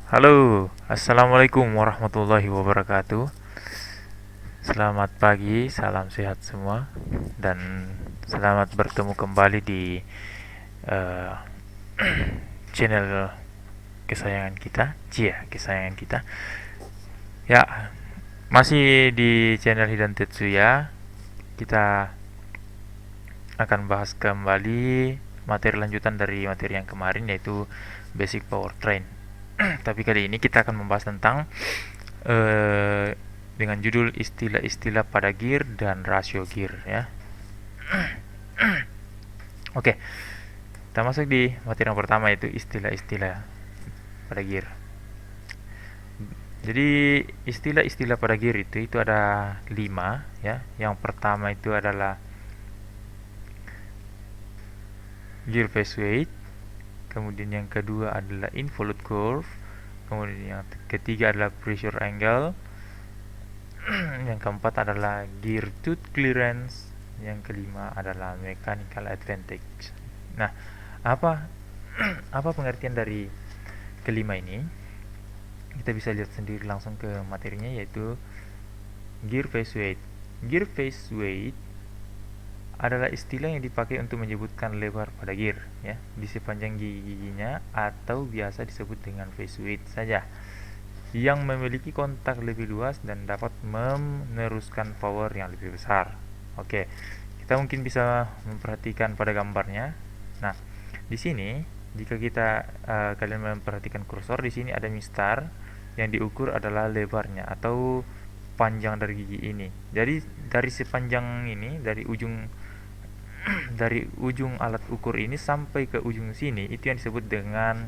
Halo, assalamualaikum warahmatullahi wabarakatuh. Selamat pagi, salam sehat semua, dan selamat bertemu kembali di eh, channel kesayangan kita, kesayangan kita. Ya, masih di channel Hidan Tetsuya. Kita akan bahas kembali materi lanjutan dari materi yang kemarin, yaitu basic powertrain. Tapi kali ini kita akan membahas tentang eh, dengan judul istilah-istilah pada gear dan rasio gear ya. Oke, kita masuk di materi yang pertama, yaitu istilah-istilah pada gear. Jadi istilah-istilah pada gear itu ada 5 ya. Yang pertama itu adalah gear phase weight, kemudian yang kedua adalah involute curve, kemudian yang ketiga adalah pressure angle, yang keempat adalah gear tooth clearance, yang kelima adalah mechanical advantage. Nah, apa apa pengertian dari kelima ini? Kita bisa lihat sendiri langsung ke materinya, yaitu gear phase weight. Gear phase weight adalah istilah yang dipakai untuk menyebutkan lebar pada gear ya di sepanjang giginya, atau biasa disebut dengan phase weight saja, yang memiliki kontak lebih luas dan dapat meneruskan power yang lebih besar. Oke, kita mungkin bisa memperhatikan pada gambarnya. Nah, di sini jika kalian memperhatikan kursor, di sini ada mistar yang diukur adalah lebarnya atau panjang dari gigi ini. Jadi dari sepanjang ini, dari ujung dari ujung alat ukur ini sampai ke ujung sini, itu yang disebut dengan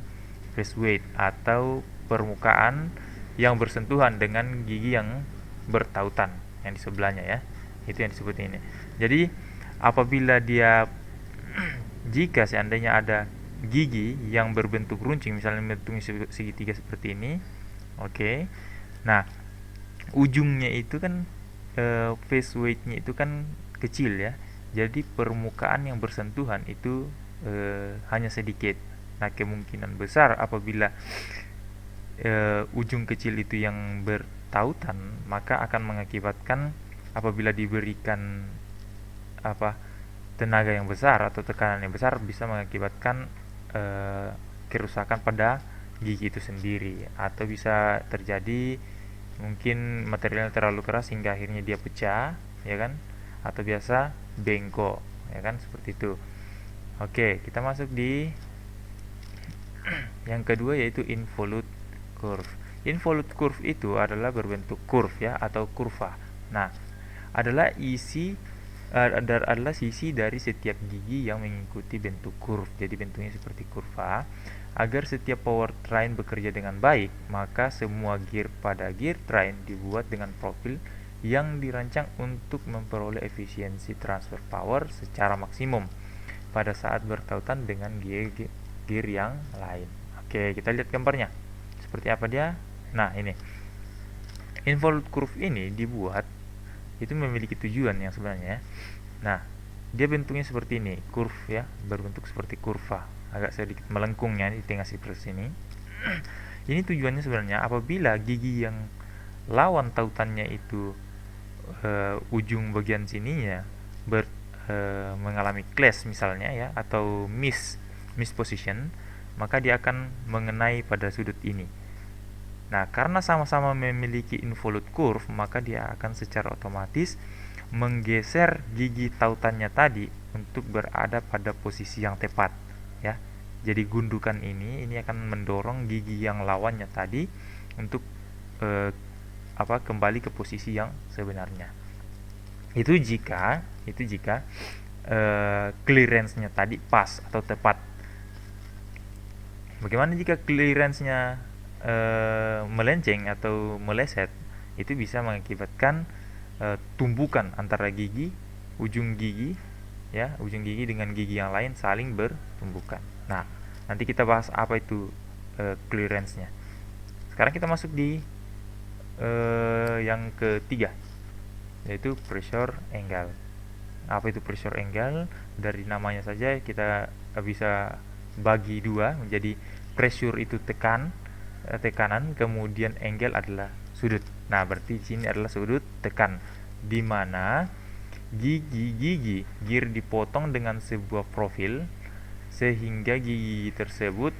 face weight atau permukaan yang bersentuhan dengan gigi yang bertautan yang di sebelahnya ya. Itu yang disebut ini. Jadi apabila dia jika seandainya ada gigi yang berbentuk runcing, misalnya bentuknya segitiga seperti ini, oke. Nah, ujungnya itu kan face weight-nya itu kan kecil ya. Jadi permukaan yang bersentuhan itu hanya sedikit. Nah, kemungkinan besar apabila ujung kecil itu yang bertautan, maka akan mengakibatkan apabila diberikan apa tenaga yang besar atau tekanan yang besar, bisa mengakibatkan eh, kerusakan pada gigi itu sendiri, atau bisa terjadi mungkin materialnya terlalu keras hingga akhirnya dia pecah ya kan, atau biasa bengkok ya kan, seperti itu. Oke, kita masuk di yang kedua, yaitu involute curve. Involute curve itu adalah berbentuk curve ya, atau kurva. Nah, adalah adalah sisi dari setiap gigi yang mengikuti bentuk curve. Jadi bentuknya seperti kurva. Agar setiap power train bekerja dengan baik, maka semua gear pada gear train dibuat dengan profil yang dirancang untuk memperoleh efisiensi transfer power secara maksimum pada saat bertautan dengan gear yang lain. Oke, kita lihat gambarnya. Seperti apa dia? Nah, ini. Involute curve ini dibuat itu memiliki tujuan yang sebenarnya. Nah, dia bentuknya seperti ini, curve ya, berbentuk seperti kurva, agak sedikit melengkungnya di tengah seperti ini. Ini tujuannya sebenarnya apabila gigi yang lawan tautannya itu ujung bagian sininya mengalami clash misalnya ya, atau miss position, maka dia akan mengenai pada sudut ini. Nah, karena sama-sama memiliki involute curve, maka dia akan secara otomatis menggeser gigi tautannya tadi untuk berada pada posisi yang tepat ya. Jadi gundukan ini akan mendorong gigi yang lawannya tadi untuk eh, kembali ke posisi yang sebenarnya. Itu jika clearance-nya tadi pas atau tepat. Bagaimana jika clearance-nya melenceng atau meleset? Itu bisa mengakibatkan tumbukan antara ujung gigi ujung gigi dengan gigi yang lain saling bertumbukan. Nah, nanti kita bahas apa itu clearance-nya. Sekarang kita masuk di yang ketiga, yaitu pressure angle. Apa itu pressure angle? Dari namanya saja kita bisa bagi dua menjadi pressure itu tekan, tekanan, kemudian angle adalah sudut. Nah, berarti di sini adalah sudut tekan, di mana gigi gear dipotong dengan sebuah profil sehingga gigi tersebut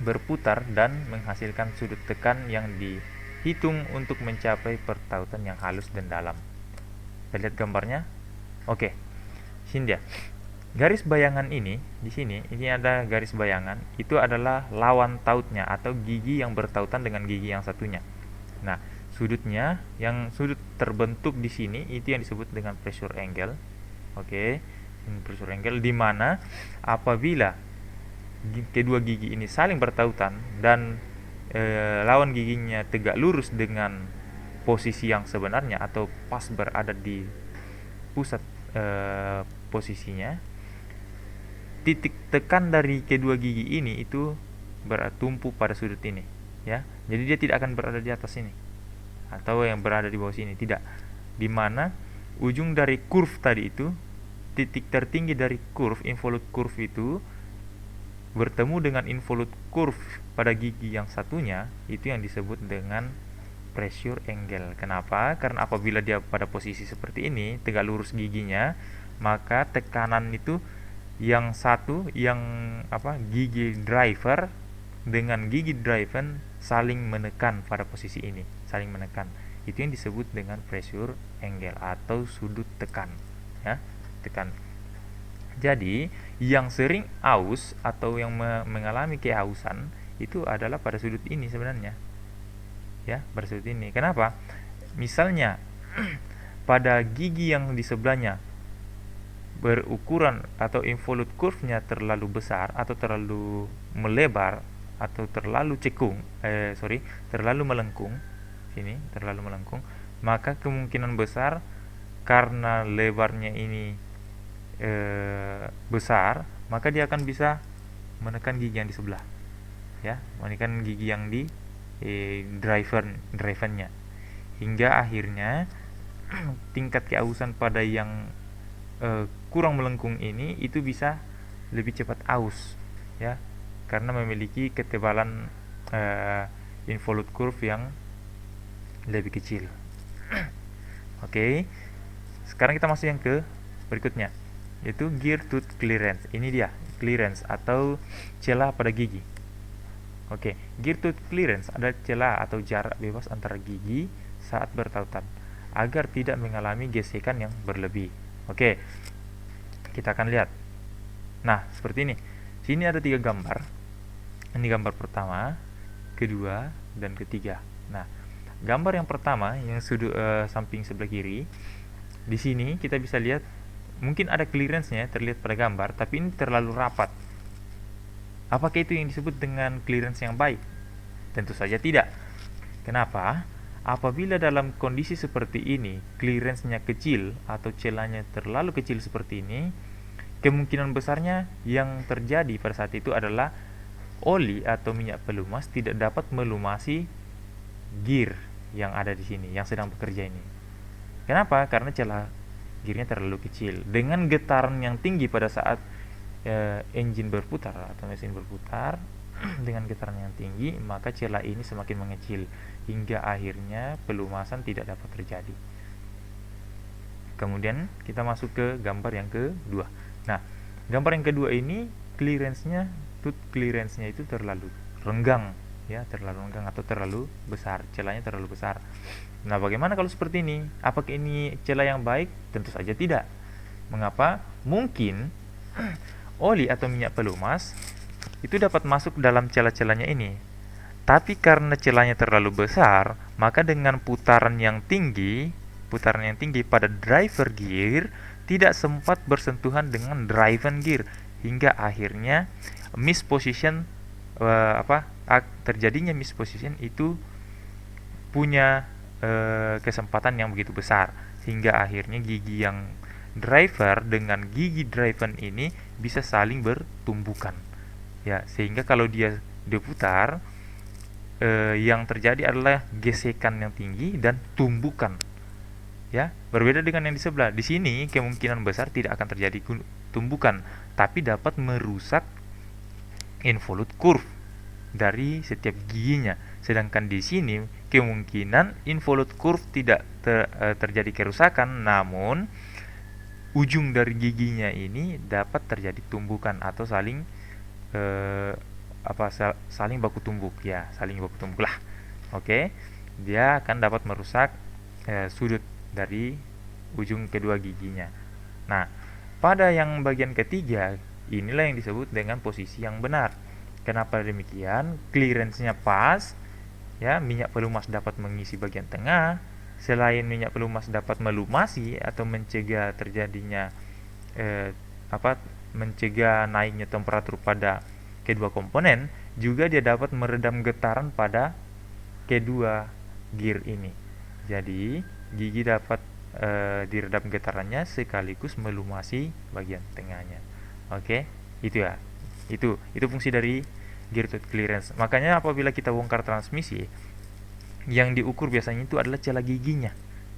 berputar dan menghasilkan sudut tekan yang dihitung untuk mencapai pertautan yang halus dan dalam. Kita lihat gambarnya. Oke. Sini dia. Garis bayangan ini di sini, ini ada garis bayangan, itu adalah lawan tautnya atau gigi yang bertautan dengan gigi yang satunya. Nah, sudutnya yang sudut terbentuk di sini itu yang disebut dengan pressure angle. Oke. Ini pressure angle, di mana apabila kedua gigi ini saling bertautan dan lawan giginya tegak lurus dengan posisi yang sebenarnya atau pas berada di pusat posisinya, titik tekan dari kedua gigi ini itu bertumpu pada sudut ini, ya. Jadi dia tidak akan berada di atas ini atau yang berada di bawah sini, tidak. Di mana ujung dari curve tadi itu, titik tertinggi dari curve, involute curve itu bertemu dengan involute curve pada gigi yang satunya, itu yang disebut dengan pressure angle. Kenapa? Karena apabila dia pada posisi seperti ini, tegak lurus giginya, maka tekanan itu yang satu, yang gigi driver dengan gigi driven saling menekan pada posisi ini, saling menekan. Itu yang disebut dengan pressure angle atau sudut tekan, ya, tekan. Jadi, yang sering aus atau yang mengalami kehausan itu adalah pada sudut ini sebenarnya. Ya, pada sudut ini. Kenapa? Misalnya pada gigi yang di sebelahnya berukuran atau involute curve-nya terlalu besar atau terlalu melebar atau terlalu terlalu melengkung. Sini, terlalu melengkung, maka kemungkinan besar karena lebarnya ini besar, maka dia akan bisa menekan gigi yang di sebelah, ya, menekan gigi yang di drivernya, hingga akhirnya tingkat keausan pada yang kurang melengkung ini itu bisa lebih cepat aus, ya, karena memiliki ketebalan involute curve yang lebih kecil. Oke. Sekarang kita masuk yang ke berikutnya, yaitu gear tooth clearance. Ini dia clearance atau celah pada gigi. Oke, gear tooth clearance ada celah atau jarak bebas antara gigi saat bertautan agar tidak mengalami gesekan yang berlebih. Oke, kita akan lihat. Nah, seperti ini. Sini ada 3 gambar. Ini gambar pertama, kedua, dan ketiga. Nah, gambar yang pertama yang sudut samping sebelah kiri, di sini kita bisa lihat mungkin ada clearance-nya terlihat pada gambar, tapi ini terlalu rapat. Apakah itu yang disebut dengan clearance yang baik? Tentu saja tidak. Kenapa? Apabila dalam kondisi seperti ini, clearance-nya kecil atau celahnya terlalu kecil seperti ini, kemungkinan besarnya yang terjadi pada saat itu adalah oli atau minyak pelumas tidak dapat melumasi gear yang ada di sini, yang sedang bekerja ini. Kenapa? Karena celah gearnya terlalu kecil. Dengan getaran yang tinggi pada saat engine berputar atau mesin berputar dengan getaran yang tinggi, maka celah ini semakin mengecil hingga akhirnya pelumasan tidak dapat terjadi. Kemudian kita masuk ke gambar yang kedua. Nah, gambar yang kedua ini clearance-nya, tooth clearance-nya itu terlalu renggang, ya, terlalu renggang atau terlalu besar, celahnya terlalu besar. Nah, bagaimana kalau seperti ini? Apakah ini celah yang baik? Tentu saja tidak. Mengapa? Mungkin oli atau minyak pelumas itu dapat masuk dalam celah-celahnya ini. Tapi karena celahnya terlalu besar, maka dengan putaran yang tinggi pada driver gear tidak sempat bersentuhan dengan driven gear hingga akhirnya misposition terjadinya misposition itu punya kesempatan yang begitu besar hingga akhirnya gigi yang driver dengan gigi driven ini bisa saling bertumbukan, ya, sehingga kalau dia diputar yang terjadi adalah gesekan yang tinggi dan tumbukan, ya, berbeda dengan yang di sebelah. Di sini kemungkinan besar tidak akan terjadi tumbukan, tapi dapat merusak involute curve, dari setiap giginya. Sedangkan di sini kemungkinan involute curve tidak terjadi kerusakan, namun ujung dari giginya ini dapat terjadi tumbukan atau saling eh, saling baku tumbuk ya, saling baku tumbuk lah. Oke, dia akan dapat merusak sudut dari ujung kedua giginya. Nah, pada yang bagian ketiga, inilah yang disebut dengan posisi yang benar. Kenapa demikian? Clearance-nya pas, ya, minyak pelumas dapat mengisi bagian tengah. Selain minyak pelumas dapat melumasi atau mencegah terjadinya eh, mencegah naiknya temperatur pada kedua komponen, juga dia dapat meredam getaran pada kedua gear ini. Jadi gigi dapat diredam getarannya sekaligus melumasi bagian tengahnya. Oke, itu ya. Itu fungsi dari gear tooth clearance. Makanya apabila kita bongkar transmisi, yang diukur biasanya itu adalah celah giginya,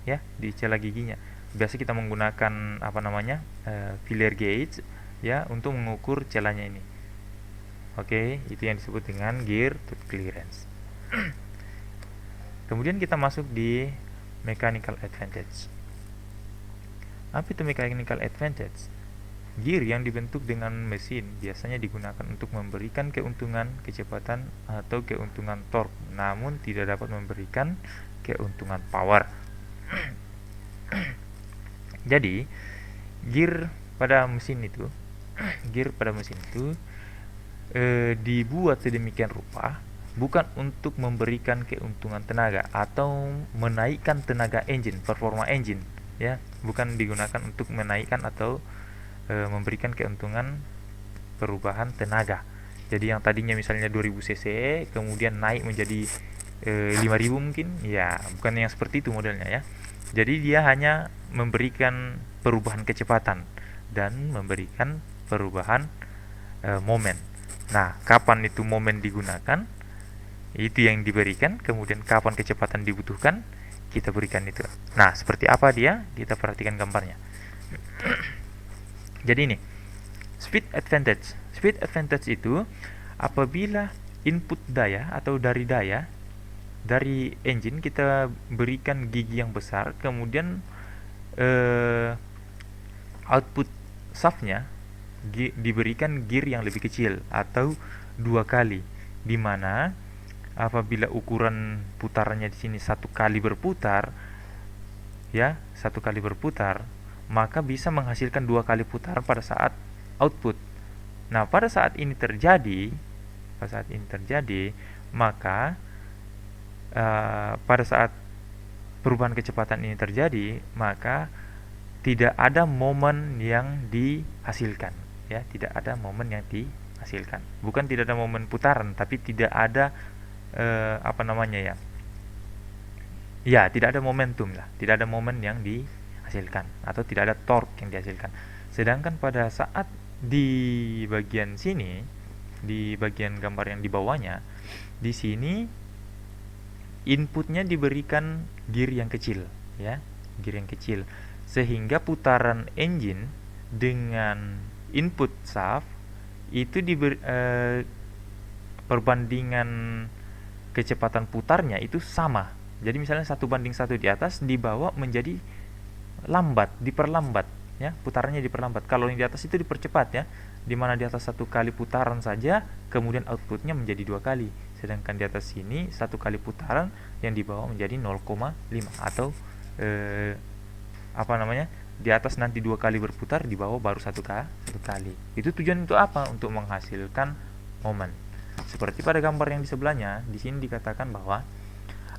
ya, di celah giginya. Biasa kita menggunakan filler gauge, ya, untuk mengukur celahnya ini. Oke, itu yang disebut dengan gear tooth clearance. Kemudian kita masuk di mechanical advantage. Apa itu mechanical advantage? Gear yang dibentuk dengan mesin biasanya digunakan untuk memberikan keuntungan kecepatan atau keuntungan torque, namun tidak dapat memberikan keuntungan power. Jadi, gear pada mesin itu dibuat sedemikian rupa bukan untuk memberikan keuntungan tenaga atau menaikkan tenaga engine, performa engine, ya, bukan digunakan untuk menaikkan atau memberikan keuntungan perubahan tenaga. Jadi yang tadinya misalnya 2000 cc kemudian naik menjadi 5000 mungkin, ya, bukan yang seperti itu modelnya, ya. Jadi dia hanya memberikan perubahan kecepatan dan memberikan perubahan momen. Nah, kapan itu momen digunakan, itu yang diberikan. Kemudian kapan kecepatan dibutuhkan, kita berikan itu. Nah, seperti apa dia? Kita perhatikan gambarnya. Jadi ini speed advantage. Speed advantage itu apabila input daya atau dari engine kita berikan gigi yang besar, kemudian output shaftnya diberikan gear yang lebih kecil atau 2 kali, dimana apabila ukuran putarannya di sini 1 kali berputar, ya, 1 kali berputar, maka bisa menghasilkan 2 kali putaran pada saat output. Nah, pada saat ini terjadi, maka pada saat perubahan kecepatan ini terjadi, maka tidak ada momen yang dihasilkan, ya, tidak ada momen yang dihasilkan. Bukan tidak ada momen putaran, tapi tidak ada tidak ada momentum lah, tidak ada momen yang dihasilkan atau tidak ada torque yang dihasilkan. Sedangkan pada saat di bagian sini, di bagian gambar yang di bawahnya, di sini inputnya diberikan gear yang kecil, ya, gear yang kecil, sehingga putaran engine dengan input shaft itu perbandingan kecepatan putarnya itu sama. Jadi misalnya 1:1 di atas, di bawah menjadi diperlambat, ya, putarannya diperlambat. Kalau yang di atas itu dipercepat, ya, dimana di atas 1 kali putaran saja kemudian outputnya menjadi 2 kali, sedangkan di atas sini 1 kali putaran, yang di bawah menjadi 0,5 atau di atas nanti 2 kali berputar, di bawah baru 1 kali. Itu tujuan untuk apa? Untuk menghasilkan momen. Seperti pada gambar yang di sebelahnya, di sini dikatakan bahwa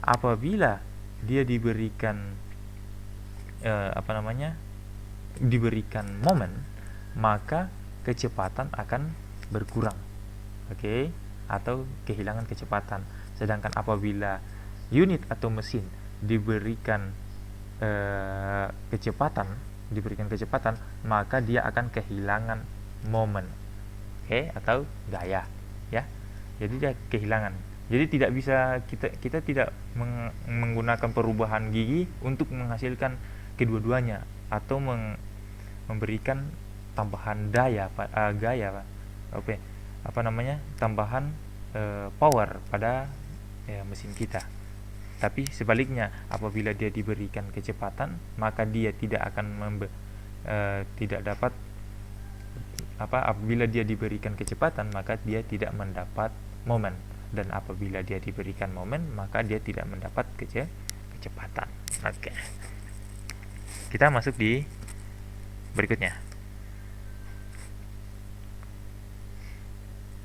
apabila dia diberikan diberikan momen, maka kecepatan akan berkurang, oke, atau kehilangan kecepatan. Sedangkan apabila unit atau mesin diberikan kecepatan, maka dia akan kehilangan momen, oke, atau gaya, ya. Jadi dia kehilangan. Jadi tidak bisa kita tidak menggunakan perubahan gigi untuk menghasilkan kedua-duanya atau memberikan tambahan gaya, tambahan power pada mesin kita. Tapi sebaliknya, apabila dia diberikan kecepatan, maka dia tidak akan tidak dapat apabila dia diberikan kecepatan, maka dia tidak mendapat momen, dan apabila dia diberikan momen, maka dia tidak mendapat kecepatan. Oke. Kita masuk di berikutnya.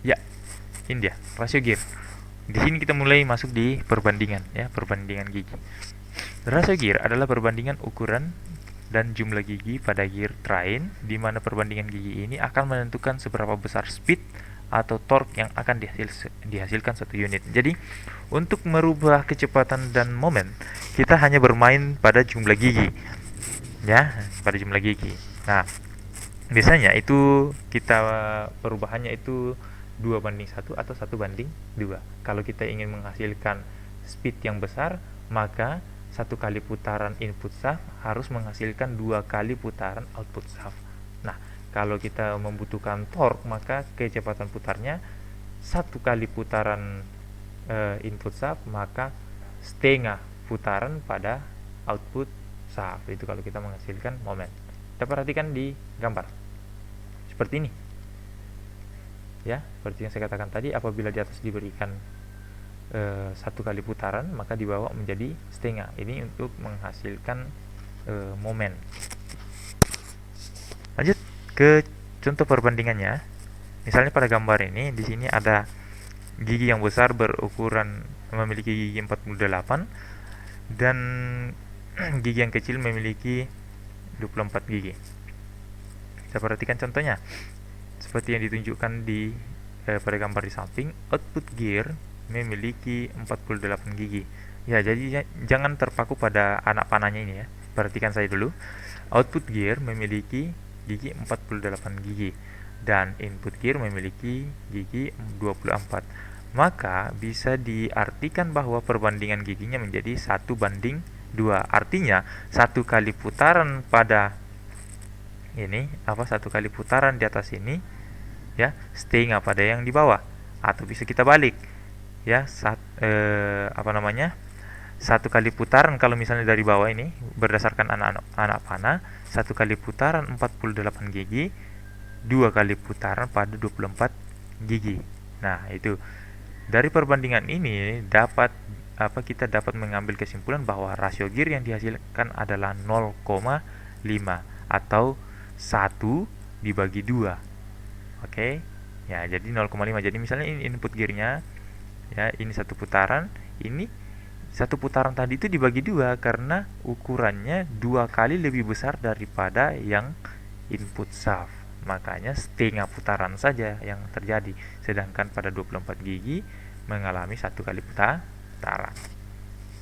Ya, ini dia rasio gear. Di sini kita mulai masuk di perbandingan, ya, perbandingan gigi. Rasio gear adalah perbandingan ukuran dan jumlah gigi pada gear train, di mana perbandingan gigi ini akan menentukan seberapa besar speed atau torque yang akan dihasilkan satu unit. Jadi, untuk merubah kecepatan dan momen, kita hanya bermain pada jumlah gigi, ya, pada jumlah gigi. Nah, biasanya itu kita perubahannya itu 2:1 atau 1:2. Kalau kita ingin menghasilkan speed yang besar, maka satu kali putaran input shaft harus menghasilkan 2 kali putaran output shaft. Nah, kalau kita membutuhkan torque, maka kecepatan putarnya 1 kali putaran input shaft, maka setengah putaran pada output shaft. Itu kalau kita menghasilkan momen. Kita perhatikan di gambar seperti ini. Ya, seperti yang saya katakan tadi, apabila di atas diberikan 1 kali putaran, maka di bawah menjadi setengah. Ini untuk menghasilkan momen. Lanjut ke contoh perbandingannya. Misalnya pada gambar ini, di sini ada gigi yang besar berukuran memiliki gigi 48 dan gigi yang kecil memiliki 24 gigi. Kita perhatikan contohnya. Seperti yang ditunjukkan di pada gambar di samping, output gear memiliki 48 gigi. Ya, jadi jangan terpaku pada anak panahnya ini ya. Perhatikan saya dulu. Output gear memiliki gigi 48 gigi dan input gear memiliki gigi 24. Maka bisa diartikan bahwa perbandingan giginya menjadi 1:2. Artinya, 1 kali putaran pada ini, 1 kali putaran di atas ini, ya, setengah pada yang di bawah. Atau bisa kita balik, ya, 1 kali putaran kalau misalnya dari bawah ini berdasarkan anak panah, 1 kali putaran 48 gigi, 2 kali putaran pada 24 gigi. Nah, itu dari perbandingan ini kita dapat mengambil kesimpulan bahwa rasio gear yang dihasilkan adalah 0,5 atau 1 dibagi 2. Oke. Ya, jadi 0,5. Jadi misalnya ini input gearnya, ya, ini 1 putaran, ini 1 putaran tadi itu dibagi 2 karena ukurannya 2 kali lebih besar daripada yang input shaft. Makanya setengah putaran saja yang terjadi. Sedangkan pada 24 gigi mengalami 1 kali putaran.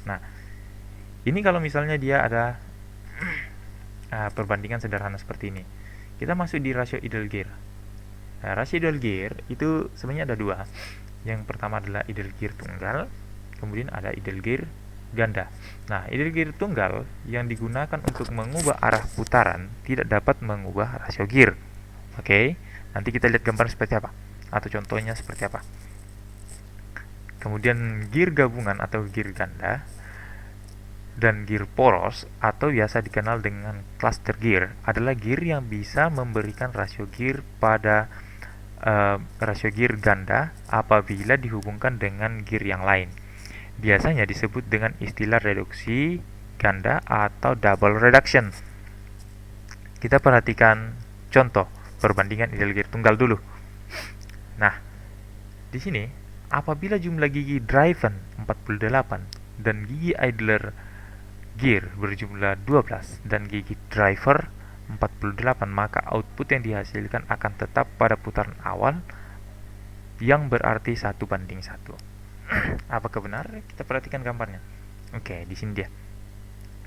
Nah, ini kalau misalnya dia ada perbandingan sederhana seperti ini. Kita masuk di rasio idle gear. Nah, rasio idle gear itu sebenarnya ada 2. Yang pertama adalah idle gear tunggal, kemudian ada idle gear ganda. Nah, idle gear tunggal yang digunakan untuk mengubah arah putaran tidak dapat mengubah rasio gear. Oke, nanti kita lihat gambar seperti apa atau contohnya seperti apa. Kemudian gear gabungan atau gear ganda dan gear poros atau biasa dikenal dengan cluster gear adalah gear yang bisa memberikan rasio gear pada rasio gear ganda apabila dihubungkan dengan gear yang lain. Biasanya disebut dengan istilah reduksi ganda atau double reduction. Kita perhatikan contoh perbandingan idle gear tunggal dulu. Nah, di sini apabila jumlah gigi driven 48 dan gigi idler gear berjumlah 12 dan gigi driver 48, maka output yang dihasilkan akan tetap pada putaran awal yang berarti 1:1. Apakah benar? Kita perhatikan gambarnya. Oke, di sini dia.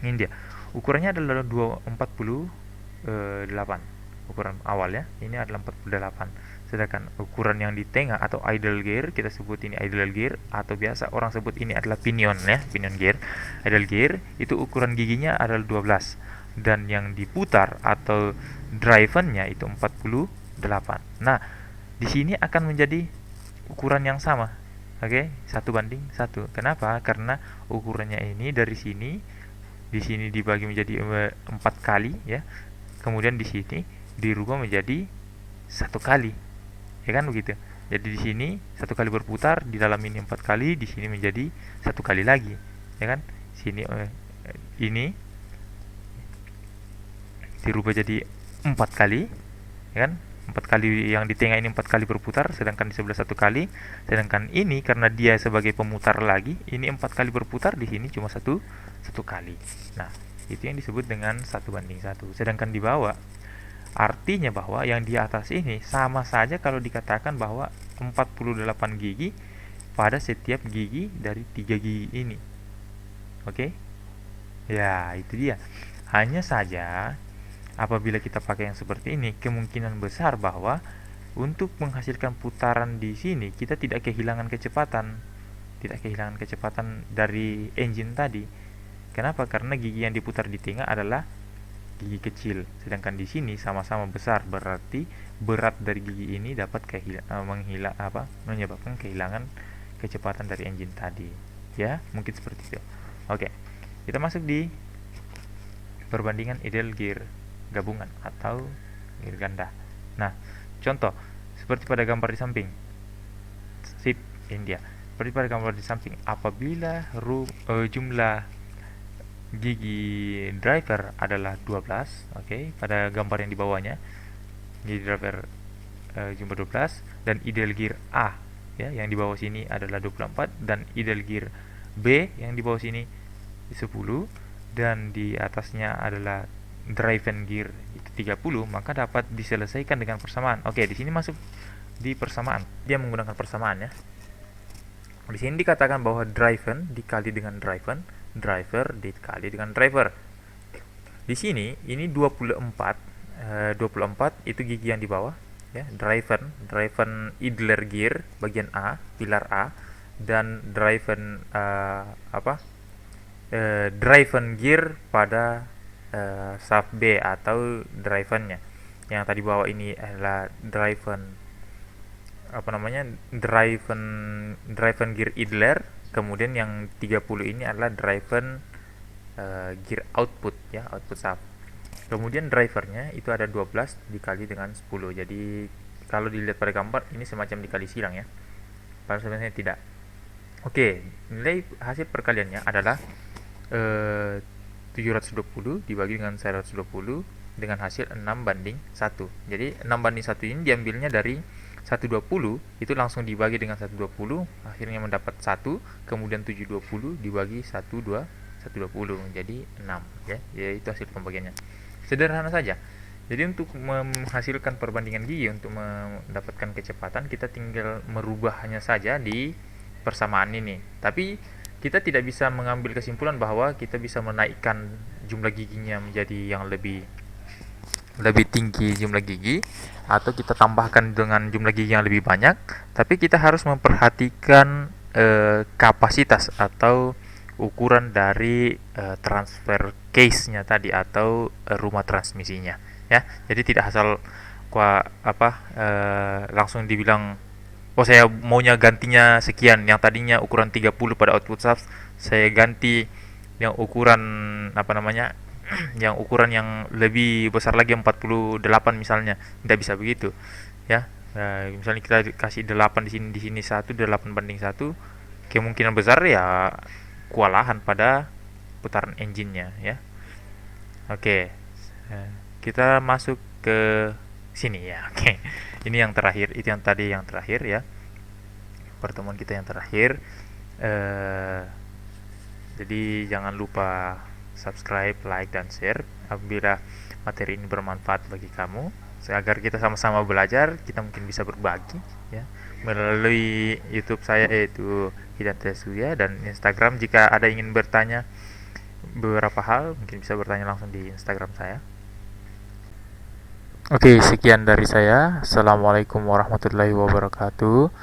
Ini dia. Ukurannya adalah 48. Ukuran awal ya. Ini adalah 48. Sedangkan ukuran yang di tengah atau idle gear, kita sebut ini idle gear atau biasa orang sebut ini adalah pinion ya, pinion gear. Idle gear itu ukuran giginya adalah 12 dan yang diputar atau driven-nya itu 48. Nah, di sini akan menjadi ukuran yang sama, Oke, 1:1. Kenapa? Karena ukurannya ini dari sini, di sini dibagi menjadi 4 kali ya. Kemudian di sini dirubah menjadi 1 kali. Ya kan begitu. Jadi di sini 1 kali berputar, di dalam ini 4 kali, di sini menjadi 1 kali lagi. Ya kan? Sini ini dirubah jadi 4 kali, ya kan? 4 kali yang di tengah ini 4 kali berputar, sedangkan di sebelah 1 kali. Sedangkan ini karena dia sebagai pemutar lagi, ini 4 kali berputar, di sini cuma satu kali. Nah, itu yang disebut dengan 1:1. Sedangkan di bawah, artinya bahwa yang di atas ini sama saja kalau dikatakan bahwa 48 gigi pada setiap gigi dari 3 gigi ini. Oke? Ya, itu dia. Hanya saja apabila kita pakai yang seperti ini, kemungkinan besar bahwa untuk menghasilkan putaran di sini kita tidak kehilangan kecepatan, dari engine tadi. Kenapa? Karena gigi yang diputar di tengah adalah gigi kecil, sedangkan di sini sama-sama besar, berarti berat dari gigi ini dapat menyebabkan kehilangan kecepatan dari engine tadi. Ya, mungkin seperti itu. Oke, kita masuk di perbandingan ideal gear gabungan atau gear ganda. Nah, contoh seperti pada gambar di samping. Sip, India. Seperti pada gambar di samping, apabila jumlah gigi driver adalah 12, oke, pada gambar yang di bawahnya gigi driver jumlah 12, dan ideal gear A ya yang di bawah sini adalah 24, dan ideal gear B yang di bawah sini 10, dan di atasnya adalah driven gear itu 30, maka dapat diselesaikan dengan persamaan. Oke, di sini masuk di persamaan. Dia menggunakan persamaan ya. Di sini dikatakan bahwa driven dikali dengan driven, driver dikali dengan driver. Di sini ini 24 itu gigi yang di bawah ya, driven idler gear bagian A, pilar A, dan driven driven gear pada shaft B atau drivennya. Yang tadi bawah ini adalah driven gear idler, kemudian yang 30 ini adalah driven gear output ya, output shaft. Kemudian drivernya itu ada 12 dikali dengan 10. Jadi kalau dilihat pada gambar ini semacam dikali silang ya, padahal sebenarnya tidak. Oke, nilai hasil perkaliannya adalah 720 dibagi dengan 120 dengan hasil 6:1. Jadi 6:1 ini diambilnya dari 120, itu langsung dibagi dengan 120, akhirnya mendapat 1, kemudian 720 dibagi 120 jadi 6 ya. Ya, itu hasil pembagiannya. Sederhana saja. Jadi untuk menghasilkan perbandingan gigi untuk mendapatkan kecepatan, kita tinggal merubah hanya saja di persamaan ini. Tapi kita tidak bisa mengambil kesimpulan bahwa kita bisa menaikkan jumlah giginya menjadi yang lebih tinggi jumlah gigi, atau kita tambahkan dengan jumlah gigi yang lebih banyak. Tapi kita harus memperhatikan kapasitas atau ukuran dari transfer case-nya tadi atau rumah transmisinya ya. Jadi tidak asal langsung dibilang, oh saya maunya gantinya sekian, yang tadinya ukuran 30 pada output shaft saya ganti yang ukuran yang ukuran yang lebih besar lagi 48 misalnya. Tidak bisa begitu ya. Misalnya kita kasih 8 di sini 1, 8:1, kemungkinan besar ya kewalahan pada putaran engine-nya ya. Oke, kita masuk ke sini ya. Oke, ini yang terakhir, itu yang tadi yang terakhir ya, pertemuan kita yang terakhir. Jadi jangan lupa subscribe, like, dan share apabila materi ini bermanfaat bagi kamu, agar kita sama-sama belajar. Kita mungkin bisa berbagi ya melalui YouTube saya, yaitu Hidayat Tesuya, dan Instagram. Jika ada ingin bertanya beberapa hal, mungkin bisa bertanya langsung di Instagram saya. Oke, sekian dari saya. Assalamualaikum warahmatullahi wabarakatuh.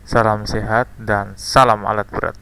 Salam sehat dan salam alat berat.